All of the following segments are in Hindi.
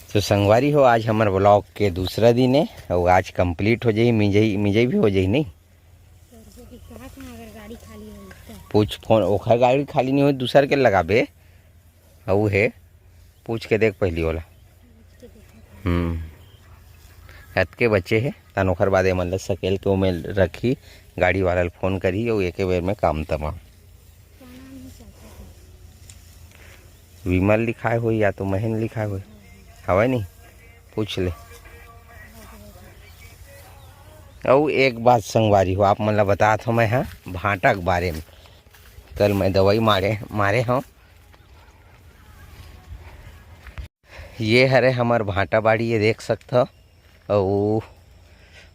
तो संगवारी हो, आज हमारे ब्लॉग के दूसरा दिन है और आज कंप्लीट हो जाई। मिजई भी हो जाई नहीं। पूछ फोन ओखर गाड़ी खाली नहीं हो दूसर के लगाबे और है पूछ के देख पहली वाला। हत के बच्चे है तन ओखर बाद मतलब सकेल के में रखी गाड़ी वाला फोन करी और एक बेर में काम तमाम। विमल लिखाए हो या तो महन लिखाए हो हवा नहीं पूछ ले। और एक बात संगवारी हो आप मतलब बता था मैं हाँ भाटा के बारे में। कल मैं दवाई मारे हूँ। ये हरे हमार भाटा बाड़ी ये देख सकता। और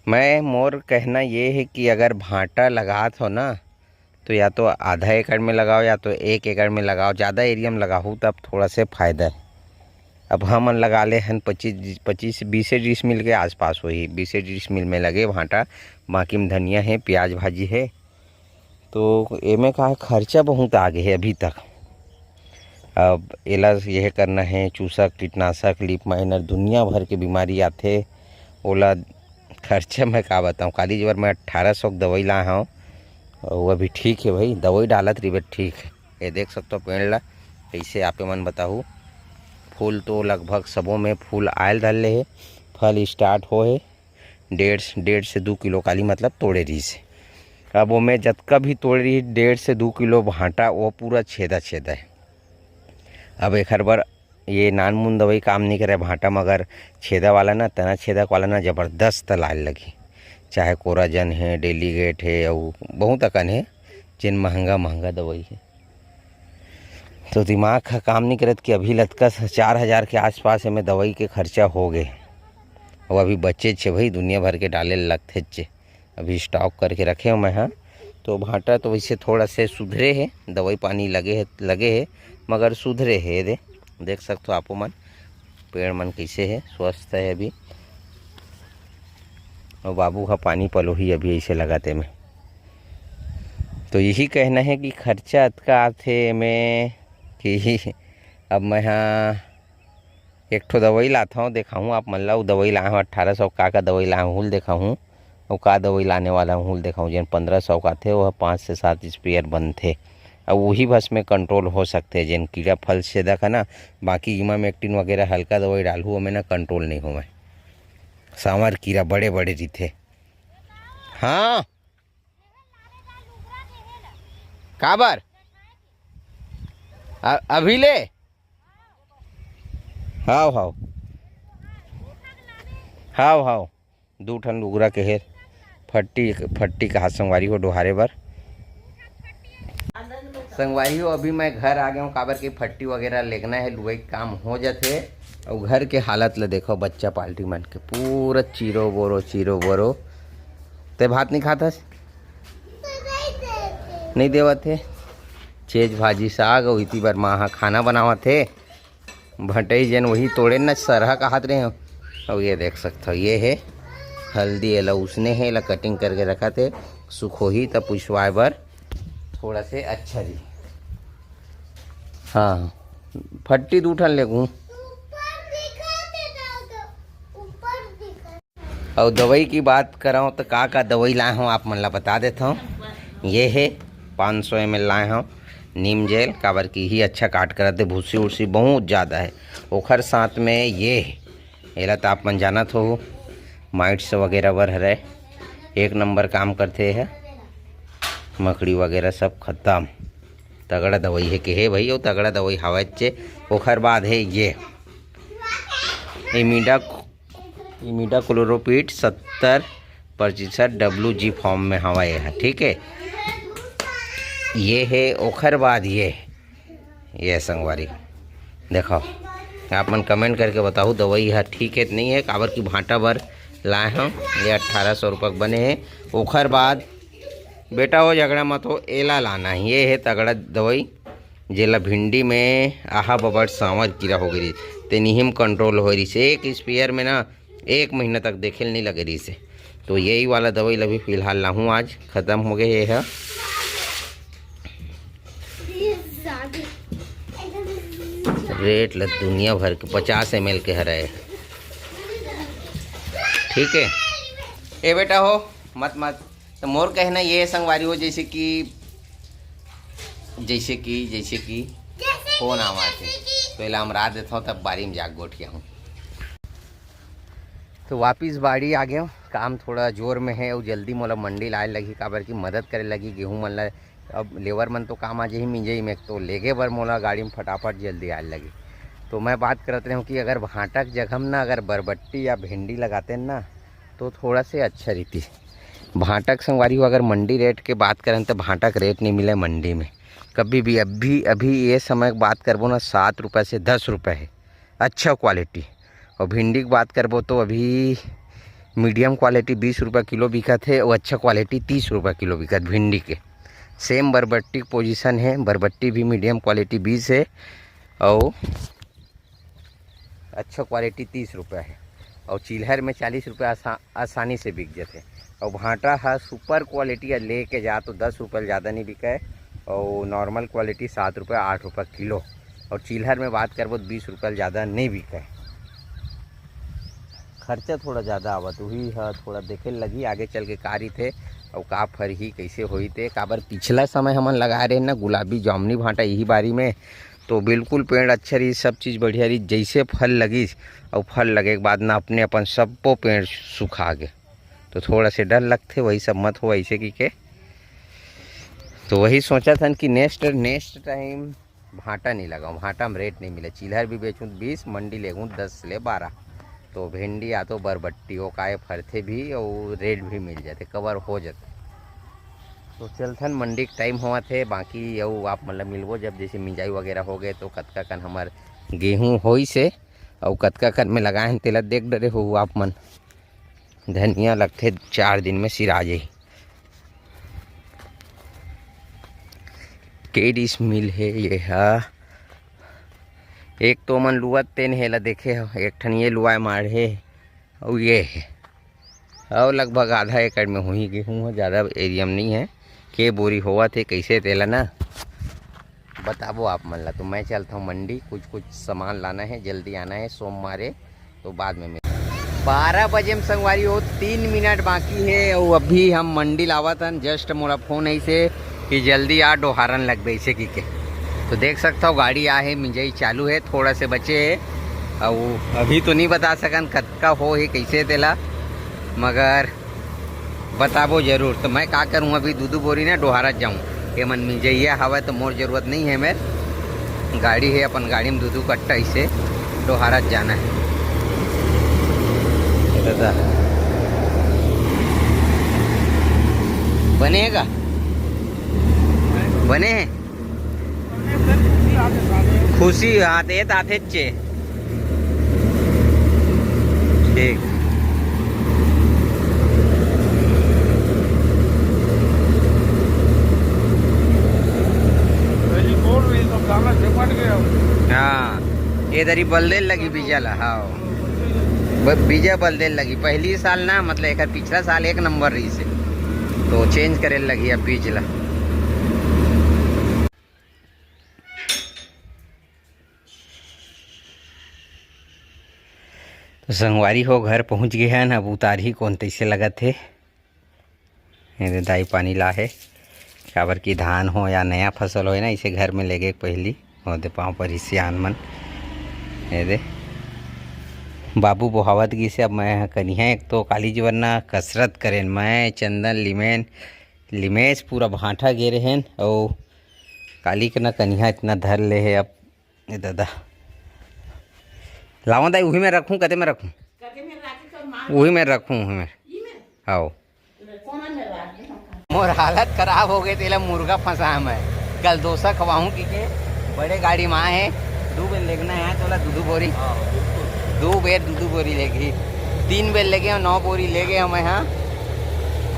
मैं मोर कहना ये है कि अगर भाटा लगात हो ना तो या तो आधा एकड़ में लगाओ या तो 1 एकड़ में लगाओ। ज़्यादा एरिया में लगाओ तब थोड़ा से फ़ायदा है। अब हम लगा ले हैं 25-20 डिसमिल के आसपास वही 20 डिसमिल में लगे भाटा। बाकी में धनिया है प्याज भाजी है। तो एमे का खर्चा बहुत आगे है अभी तक। अब एला यह करना है चूसा कीटनाशक लीप माइनर दुनिया भर के बीमारी आते ओला खर्चा मैं का बताऊँ। काली जबर मैं 1800 की दवाई लाया हूँ और वो अभी ठीक है भाई। दवाई डालत रही ठीक है। ये देख सकते हो पेड़ ला कैसे आपे मन बताऊँ। फूल तो लगभग सबों में फूल आयल डाले है। फल स्टार्ट हो है 1.5 से 2 किलो काली मतलब तोड़े रही से। अब वो में जतका भी तोड़ रही 1.5 से 2 किलो भाटा वो पूरा छेदा है। अब एक हर बार ये नान मुन दवाई काम नहीं करे भाटा मगर छेदा वाला ना तना छेदक वाला ना ज़बरदस्त लाल लगी। चाहे कोराजन है डेलीगेट है और बहुत अकन है जिन महंगा दवाई है। तो दिमाग का काम नहीं करत कि अभी लतकस 4000 के आसपास में दवाई के खर्चा हो गए और अभी बच्चे छे भाई दुनिया भर के डाले लगते चे। अभी स्टॉक करके रखे हो मैं हाँ। तो भाटा तो वैसे थोड़ा से सुधरे है दवाई पानी लगे है मगर सुधरे है। देख सकते हो आपो मन पेड़ मन कैसे है स्वस्थ है अभी। और बाबू का पानी पलो ही अभी ऐसे लगाते में। तो यही कहना है कि खर्चा अतका आते में कि अब मैं हाँ एक ठो दवाई लाता हूँ दिखाऊँ आप मन ला। दवाई लाया हूँ 1800 का दवाई लाया हूँ दिखाऊँ और का दवाई लाने वाला हूँ दिखाऊँ। जिन 1500 का थे वह 5 से 7 स्प्रेयर बंद थे। अब वही बस में कंट्रोल हो सकते हैं जिन कीड़ा फल से देखा ना। बाकी इमामेक्टिन वगैरह हल्का दवाई डालू में ना कंट्रोल नहीं हो। मैं सांवर कीड़ा बड़े रही थे। हाँ काबर अभी ले हाव 2 ठन लुगरा के हेर फट्टी का हाथ संगवारी हो डोहारे बर। संगवारी हो अभी मैं घर आ गया हूँ काबर के फट्टी वगैरह लेगना है लुआई काम हो जाते। और घर के हालत ला देखो बच्चा पाल्टी मन के पूरा चीरो बोरो। ते भात नहीं खातस नहीं देवत थे चेज भाजी साग और इतनी बार माँ खाना बनावा थे भटई जन वही तोड़े न सरहा का हाथ रहे हो। और ये देख सकते हो ये है हल्दी एला उसने है एला कटिंग करके रखा थे सुखो ही तब पुछवाए बर थोड़ा से अच्छा जी। हाँ फट्टी 2 ठन ले गूँ। और दवाई की बात कराऊँ तो का दवाई लाया हूँ आप मन ला बता देता हूँ। ये है 500 ml लाए हूँ नीम जेल काबर की ही अच्छा काट कर दे। भूसी उसी बहुत ज़्यादा है ओखर साथ में ये एला तो आप मन जानत हो माइट्स वगैरह बर हरे 1 नंबर काम करते हैं। मकड़ी वगैरह सब खत्म तगड़ा दवाई है कि है भाई। और तगड़ा दवाई हवा चे। ओखर बाद है ये इमीडा क्लोरोपिड 70% WG फॉर्म में हवा है ठीक है। ये है ओखर बाद ये संगवारी देखो आप मन कमेंट करके बताओ दवाई है ठीक है नहीं है। काबर की भाटा बर लाए हम ये 1800 रुपये बने हैं। ओखर बाद बेटा हो झगड़ा मत हो एला लाना है। ये है तगड़ा दवाई जेला भिंडी में आहा बबड़ सांवर कीड़ा हो गई ते निहिम कंट्रोल हो रही से। एक स्पेयर में ना 1 महीना तक देखे नहीं लगे रही से। तो यही वाला दवाई अभी फ़िलहाल लाहूँ आज ख़त्म हो गए ये है। रेट ल दुनिया भर के 50 ml के हरे। ठीक है ए बेटा हो मत मत। तो मोर कहना ये संगवारी हो जैसे कि फोन आवा थे तो इला हमरा देता हूँ तब बारी में जाग गोठिया हूँ। तो वापिस बाड़ी आ गया। काम थोड़ा जोर में है और जल्दी मोला मंडी लाए लगी काबर की मदद करे लगी गेहूँ मन ला। अब लेबर मन तो काम आज ही मिंजई में तो लेगे बर मोला गाड़ी में फटाफट जल्दी आए लगी। तो मैं बात करते रहा हूँ कि अगर भाटा की जगह में ना अगर बरबट्टी या भिंडी लगाते हैं ना तो थोड़ा से अच्छा रहती। भाटा के संगवारी हो अगर मंडी रेट के बात करें तो भाटा का रेट नहीं मिले मंडी में कभी भी। अभी ये समय की बात करबो ना 7 रुपये से 10 रुपये है अच्छा क्वालिटी। और भिंडी की बात करबो तो अभी मीडियम क्वालिटी 20 रुपये किलो बिकत है और अच्छा क्वालिटी 30 रुपये किलो बिकत भिंडी के। सेम बरबट्टी की पोजीशन है। बरबट्टी भी मीडियम क्वालिटी 20 है और अच्छा क्वालिटी 30 रुपये है। और चिल्हर में 40 रुपये आसानी से बिक जाते। और भाटा है सुपर क्वालिटी लेके जा तो 10 रुपये ज़्यादा नहीं बिका है और नॉर्मल क्वालिटी 7 रुपये 8 रुपये किलो। और चिल्हर में बात करबो तो 20 रुपये ज़्यादा नहीं बिका है। खर्चा थोड़ा ज़्यादा आवत वही है थोड़ा देखे लगी आगे चल के कारी थे और का फर ही कैसे हुई थे। काबर पिछला समय हमन लगा रहे ना गुलाबी जामुनी भाटा यही बारी में तो बिल्कुल पेड़ अच्छा रही सब चीज़ बढ़िया रही। जैसे फल लगी और फल लगे के बाद ना अपने अपन सबको पेड़ सुखा गए तो थोड़ा से डर लगते वही सब मत हो ऐसे की तो वही सोचा था कि नेक्स्ट टाइम भाटा नहीं लगाऊँ। भाटा में रेट नहीं मिले। चिल्हर भी बेचूँ 20 मंडी लेगूँ 10 से 12 तो भिंडी या तो बरबट्टी हो काए फरते भी और रेट भी मिल जाते कवर हो जाते। तो चलथन मंडी के टाइम हुआ थे बाकी यू आप मतलब मिलबो जब जैसे मिंजाई वगैरह हो गए तो कतका कन हमार गेहूँ होई से और कतका कन में लगाए हैं तेला देख डरे हो आप मन। धनिया लगते 4 दिन में सिरा जाई। केडिस मिल है ये है। एक तो मन लुअत तेन है ला देखे एक ठन ये लुआए मार है और ये है और लगभग आधा एकड़ में हुई गेहूँ है ज़्यादा एरिया में नहीं है। के बोरी हुआ थे कैसे तेला ना बताबो आप मन ला। तो मैं चलता हूँ मंडी कुछ सामान लाना है जल्दी आना है सोमवार है तो बाद में 12 बजे में संगवारी हो 3 मिनट बाकी है और अभी हम मंडी लावा था। जस्ट मोला फोन ऐसे कि जल्दी आ डोहारन लग गई से की के तो देख सकता हो गाड़ी आ है मिंजाई चालू है थोड़ा से बचे है और अभी तो नहीं बता सकन कतका हो है कैसे तेला मगर बताबो जरूर। तो मैं का करूँ अभी दूध बोरी ना डोहारत जाऊँ ये मन मिंजैया हवा तो मोर जरूरत नहीं है। मेरे गाड़ी है अपन गाड़ी में दूध कट्टा इसे डोहारत जाना है। बनेगा बने हैं खुशी आते आते चे ठीक। हाँ इधर ही बलदेल लगी बीजा ला। हाँ बीजा बलदेल लगी पहली साल ना मतलब एक पिछला साल 1 नंबर रही से तो चेंज करे लगी अब बीज ला। तो संगवारी हो घर पहुंच गए हैं अब उतार ही कौन तैसे लगा थे दाई पानी ला है काबर की धान हो या नया फसल हो ना इसे घर में ले गए पहली और दे पाँव पर इसे आन मन दे बाबू बोहावत गी से। अब मैं कनिया एक तो काली जीवरना कसरत करें मैं चंदन लिमेश पूरा भाटा गे हैं और काली के ना कनिया इतना धर ले है। अब ये दादा लावा दाई वही में रखूँ कते में रखूँ वही में रखूँ वही में आओ। मोर हालत खराब हो गई तेला मुर्गा फंसा मैं कल डोसा खवाऊँ की के बड़े गाड़ी में है 2 बेर लेगना है तो दूध बोरी 2 बेर दूध बोरी लेगी 3 बेर ले गए 9 बोरी ले गए हम यहाँ।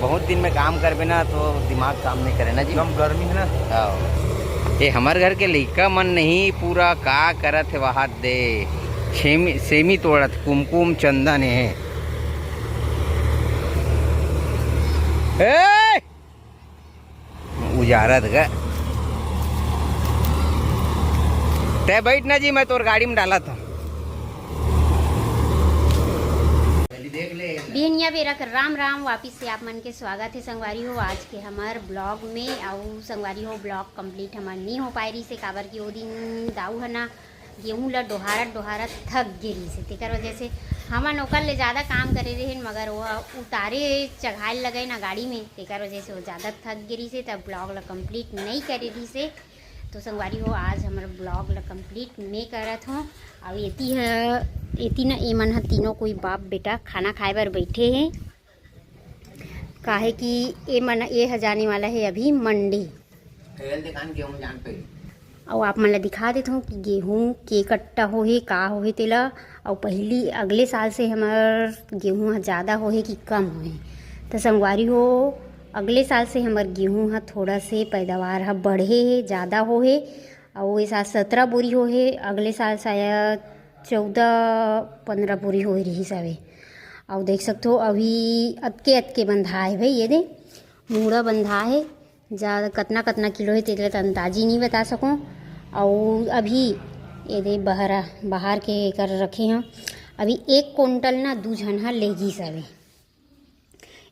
बहुत दिन में काम करबे ना तो दिमाग काम नहीं करे ना जी कम गर्मी है ना। हाँ ये हमारे घर के लड़का मन नहीं पूरा का करत है वहाँ दे सेमी तोड़त कुमकुम चंदन है। उजारत ग तय बैठ ना जी, मैं तोर गाड़ी में डाला था। बिहनिया बेरा कर राम राम, वापिस से आप मन के स्वागत है संगवारी हो आज के हमार ब्लॉग में। और संगवारी हो ब्लॉग कंप्लीट हमार नहीं हो पाई रही से, काबर की वो दिन दाऊ है ना गेहूँ ला डोहारत डोहारत थक गिरी से, तेकर वजह से हमन ओकर ले ज़्यादा काम करे रहे, मगर वो उतारे चढ़ाए लगे ना गाड़ी में, तेकर वजह से वो ज़्यादा थक गिरी से, तब ब्लॉग ला कंप्लीट नहीं करे रही से। तो संगवारी हो आज हमारा ब्लॉग ला कंप्लीट नहीं करत हो। और एती ना ए मन ह तीनों कोई बाप बेटा खाना खाए बर बैठे हैं, काहे कि ए मन ए ह जाने वाला है अभी मंडी। और आप मन ला दिखा देता हूँ कि गेहूँ के कट्टा हो है का हो है तेला। और पहली अगले साल से हमार गेहूँ ह ज़्यादा हो है कि कम हो है। तो संगवारी हो अगले साल से हमार गेहूँ ह थोड़ा से पैदावार ह बढ़े है, ज़्यादा हो है। और ये साल 17 बोरी हो है, अगले साल शायद 14-15 बोरी हो रही सवे। और देख सकते हो अभी अतके अतके बंधा है भाई, ये दे मूड़ा बंधा है, ज़्यादा कतना कतना किलो है तेरे तो अंदाजी नहीं बता सकूँ। और अभी ये दे बाहर के कर रखे हैं, अभी 1 कुंटल ना 2 झन लेगी सवे,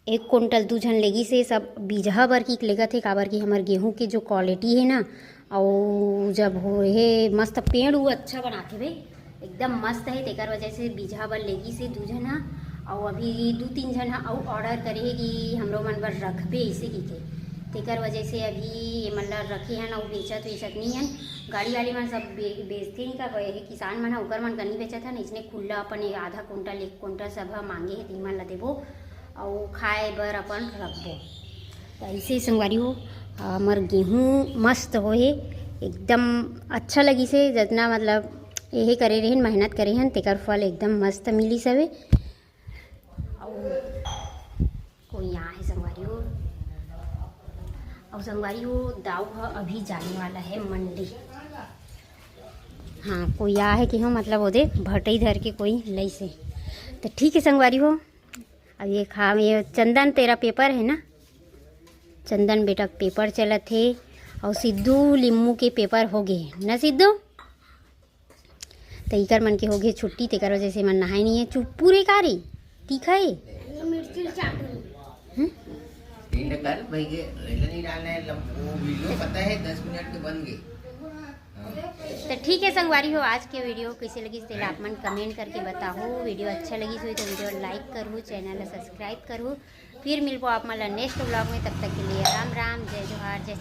1 कुंटल 2 झन लेगी से सब बीजहा बर की लेगत है, काबर की हमारे गेहूं की जो क्वालिटी है ना, और जब हो रहे मस्त पेड़ वो अच्छा बनाते भाई, एकदम मस्त है, तेकर वजह से बीजहा बर लेगी से 2 झन। और अभी 2-3 झन और ऑर्डर करे कि हमरो मन बर रखबे इसे की के, तेकर वजह से अभी ये मतलब रखे हैं ना, वो बेचत नहीं है, गाड़ी वाली मन सब बेचते नहीं का गए है, किसान मन ओकर मन का नहीं बेचत है ना, इसने खुला अपन आधा कुंटल 1 कुंटल सब मांगे है, तीन मन ला देबो और खाए बर अपन रखबो। तो ऐसे संगवारी हो हमार गेहूँ मस्त हो है, एकदम अच्छा लगी से, जितना मतलब यही करे रहे मेहनत करे हैं तेकर फल एकदम मस्त मिली सवे। और कोई यहाँ है संगवारी हो, और संगवारी हो दाऊ है अभी जाने वाला है मंडी। हाँ कोई यहाँ है कि हो मतलब वो दे भटई धर के कोई लई से। तो ठीक है संगवारी हो, अब ये चंदन तेरा पेपर है ना, चंदन बेटा पेपर चलत है, और सिद्धू लिम्मू के पेपर हो गए ना सिद्धू, तो इकर मन के हो गए छुट्टी, तेकर वजह से मन नहाए नहीं है, चुप पूरे कारी तीखा है मिर्ची पता है 10 मिनट के बन गए। तो ठीक है संगवारी हो आज के वीडियो कैसे लगी तेल आप मन कमेंट करके बताओ। वीडियो अच्छा लगी तो वीडियो लाइक करूँ, चैनल सब्सक्राइब करूँ। फिर मिलबो आप मन नेक्स्ट ब्लॉग में, तब तक के लिए राम राम, जय जोहार, जय